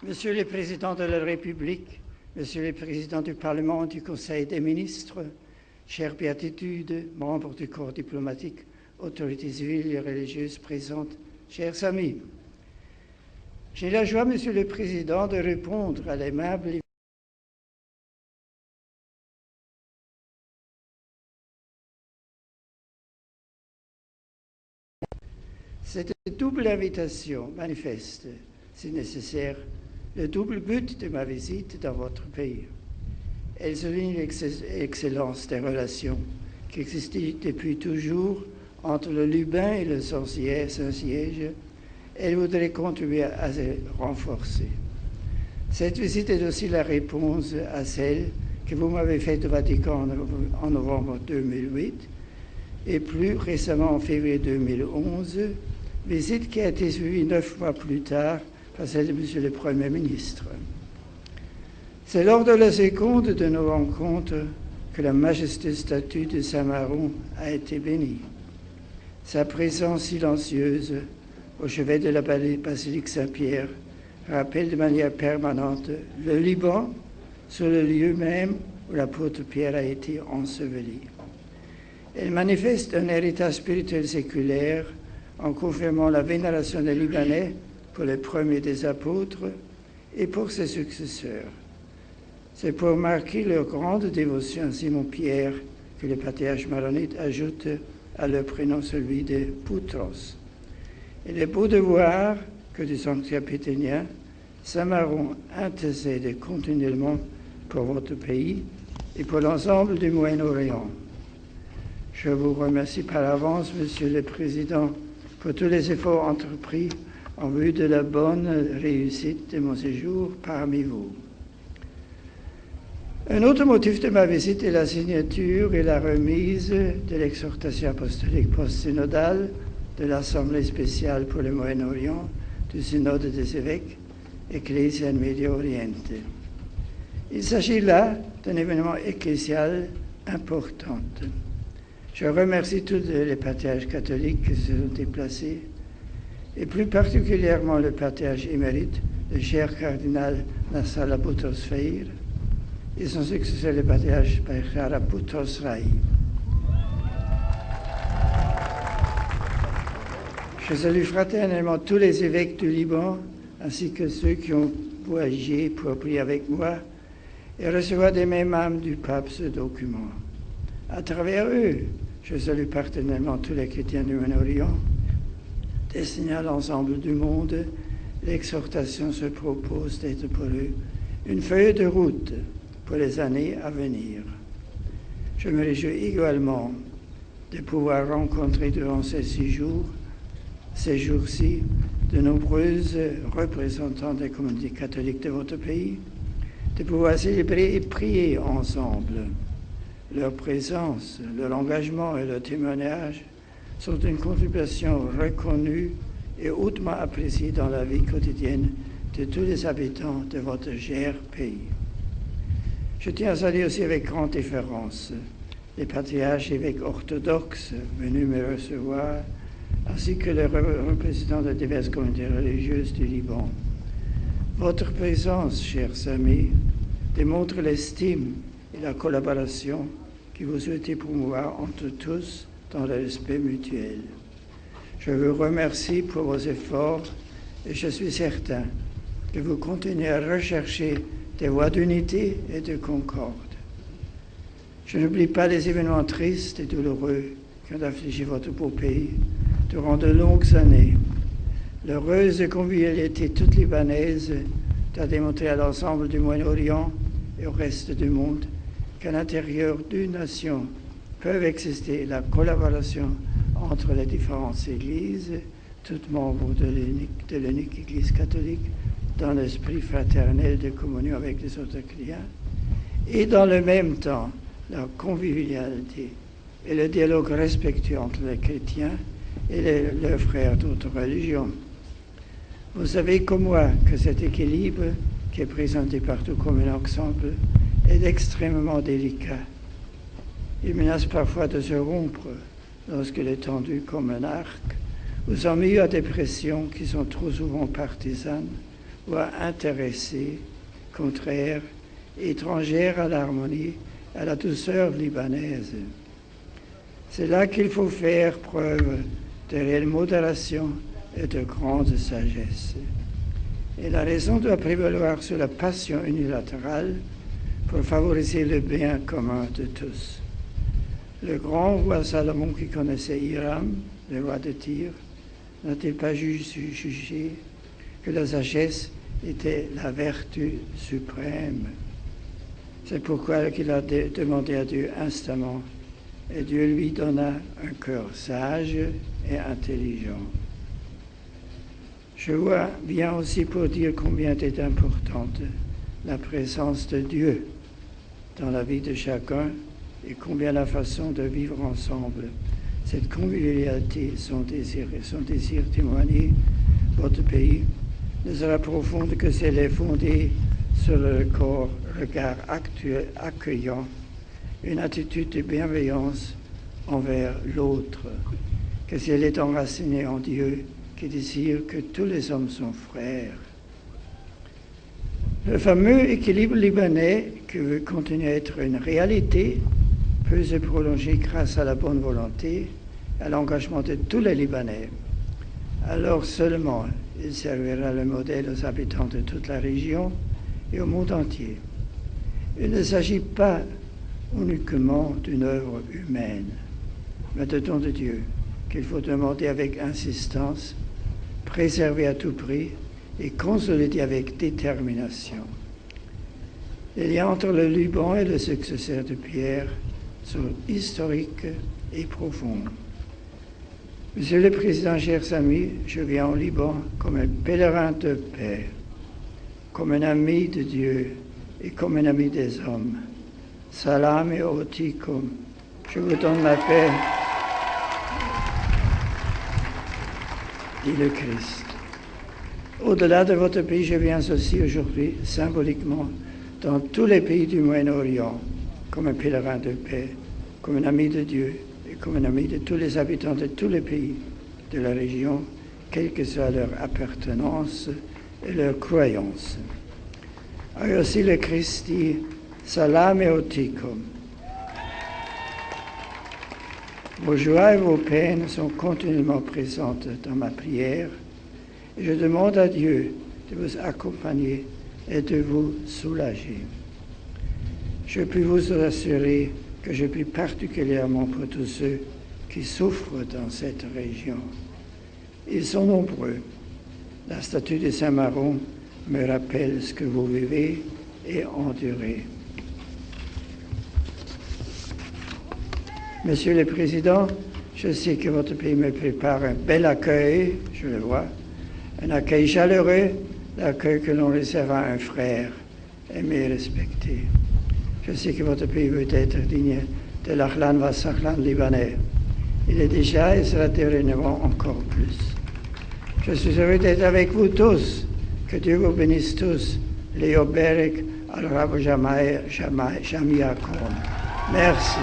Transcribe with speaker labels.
Speaker 1: Monsieur le Président de la République, Monsieur le Président du Parlement et du Conseil des ministres, chères béatitudes, membres du corps diplomatique, autorités civiles et religieuses présentes, chers amis, j'ai la joie, Monsieur le Président, de répondre à l'aimable Cette double invitation manifeste, si nécessaire, le double but de ma visite dans votre pays. Elle souligne l'excellence des relations qui existent depuis toujours entre le Lubin et le Saint-Siège. Elle voudrait contribuer à les renforcer. Cette visite est aussi la réponse à celle que vous m'avez faite au Vatican en novembre 2008 et plus récemment en février 2011, visite qui a été suivie 9 mois plus tard par celle de Monsieur le Premier ministre. C'est lors de la seconde de nos rencontres que la majestueuse statue de Saint-Maron a été bénie. Sa présence silencieuse au chevet de la basilique Saint-Pierre rappelle de manière permanente le Liban sur le lieu même où l'apôtre Pierre a été enseveli. Elle manifeste un héritage spirituel séculaire en confirmant la vénération des Libanais pour le premier des apôtres et pour ses successeurs. C'est pour marquer leur grande dévotion à Simon-Pierre que le patriarche maronite ajoute à leur prénom celui de Poutros. Il est beau de voir que du sanctuaire péténien, Saint-Maron intercède continuellement pour votre pays et pour l'ensemble du Moyen-Orient. Je vous remercie par avance, Monsieur le Président, pour tous les efforts entrepris en vue de la bonne réussite de mon séjour parmi vous. Un autre motif de ma visite est la signature et la remise de l'exhortation apostolique post-synodale de l'Assemblée spéciale pour le Moyen-Orient du Synode des évêques Ecclesia in Medio Oriente. Il s'agit là d'un événement ecclésial important. Je remercie tous les patriarches catholiques qui se sont déplacés, et plus particulièrement le patriarche émérite, le cher cardinal Nassala Boutros Feir, et son successeur, le patriarche Bechara Boutros Rai. Je salue fraternellement tous les évêques du Liban, ainsi que ceux qui ont voyagé pour prier avec moi et recevoir des mêmes âmes du pape ce document. À travers eux, je salue particulièrement tous les chrétiens du Moyen-Orient. Destinés à l'ensemble du monde, l'exhortation se propose d'être pour eux une feuille de route pour les années à venir. Je me réjouis également de pouvoir rencontrer durant ces jours-ci, de nombreuses représentants des communautés catholiques de votre pays, de pouvoir célébrer et prier ensemble. Leur présence, leur engagement et leur témoignage sont une contribution reconnue et hautement appréciée dans la vie quotidienne de tous les habitants de votre cher pays. Je tiens à saluer aussi avec grande déférence les patriarches évêques orthodoxes venus me recevoir, ainsi que les représentants de diverses communautés religieuses du Liban. Votre présence, chers amis, démontre l'estime et la collaboration que vous souhaitez promouvoir entre tous dans le respect mutuel. Je vous remercie pour vos efforts et je suis certain que vous continuez à rechercher des voies d'unité et de concorde. Je n'oublie pas les événements tristes et douloureux qui ont affligé votre beau pays durant de longues années. L'heureuse convivialité toute libanaise doit démontrer à l'ensemble du Moyen-Orient et au reste du monde qu'à l'intérieur d'une nation peuvent exister la collaboration entre les différentes églises, toutes membres de l'unique Église catholique, dans l'esprit fraternel de communion avec les autres chrétiens, et dans le même temps, la convivialité et le dialogue respectueux entre les chrétiens et leurs frères d'autres religions. Vous savez comme moi que cet équilibre, qui est présenté partout comme un ensemble, est extrêmement délicat. Il menace parfois de se rompre lorsqu'il est tendu comme un arc, ou s'en milieu à des pressions qui sont trop souvent partisanes voix intéressée, contraire, étrangère à l'harmonie, à la douceur libanaise. C'est là qu'il faut faire preuve de réelle modération et de grande sagesse. Et la raison doit prévaloir sur la passion unilatérale pour favoriser le bien commun de tous. Le grand roi Salomon qui connaissait Hiram, le roi de Tyr, n'a-t-il pas jugé que la sagesse était la vertu suprême? C'est pourquoi il a demandé à Dieu instamment, et Dieu lui donna un cœur sage et intelligent. Je viens aussi pour dire combien est importante la présence de Dieu dans la vie de chacun et combien la façon de vivre ensemble, cette convivialité, son désir témoigner votre pays ne sera profonde que si elle est fondée sur le regard accueillant, une attitude de bienveillance envers l'autre, que si elle est enracinée en Dieu, qui désire que tous les hommes sont frères. Le fameux équilibre libanais, qui veut continuer à être une réalité, peut se prolonger grâce à la bonne volonté et à l'engagement de tous les Libanais. Alors seulement, il servira le modèle aux habitants de toute la région et au monde entier. Il ne s'agit pas uniquement d'une œuvre humaine, mais de don de Dieu, qu'il faut demander avec insistance, préserver à tout prix et consolider avec détermination. Les liens entre le Liban et le successeur de Pierre sont historiques et profonds. Monsieur le Président, chers amis, je viens au Liban comme un pèlerin de paix, comme un ami de Dieu et comme un ami des hommes. Salam et otikum, je vous donne la paix, dit le Christ. Au-delà de votre pays, je viens aussi aujourd'hui, symboliquement, dans tous les pays du Moyen-Orient, comme un pèlerin de paix, comme un ami de Dieu et comme un ami de tous les habitants de tous les pays de la région, quelle que soit leur appartenance et leur croyance. Et aussi le Christ dit, Salam et otikum. Vos joies et vos peines sont continuellement présentes dans ma prière et je demande à Dieu de vous accompagner et de vous soulager. Je puis vous assurer que je prie particulièrement pour tous ceux qui souffrent dans cette région. Ils sont nombreux. La statue de Saint-Maron me rappelle ce que vous vivez et endurez. Monsieur le Président, je sais que votre pays me prépare un bel accueil, je le vois, un accueil chaleureux, l'accueil que l'on réserve à un frère, aimé et respecté. Je sais que votre pays veut être digne de l'Ahlan wa Sahlan libanais. Il est déjà et sera dorénavant encore plus. Je suis heureux d'être avec vous tous. Que Dieu vous bénisse tous. Léo Berek, Al-Rab Jamiakom. Merci.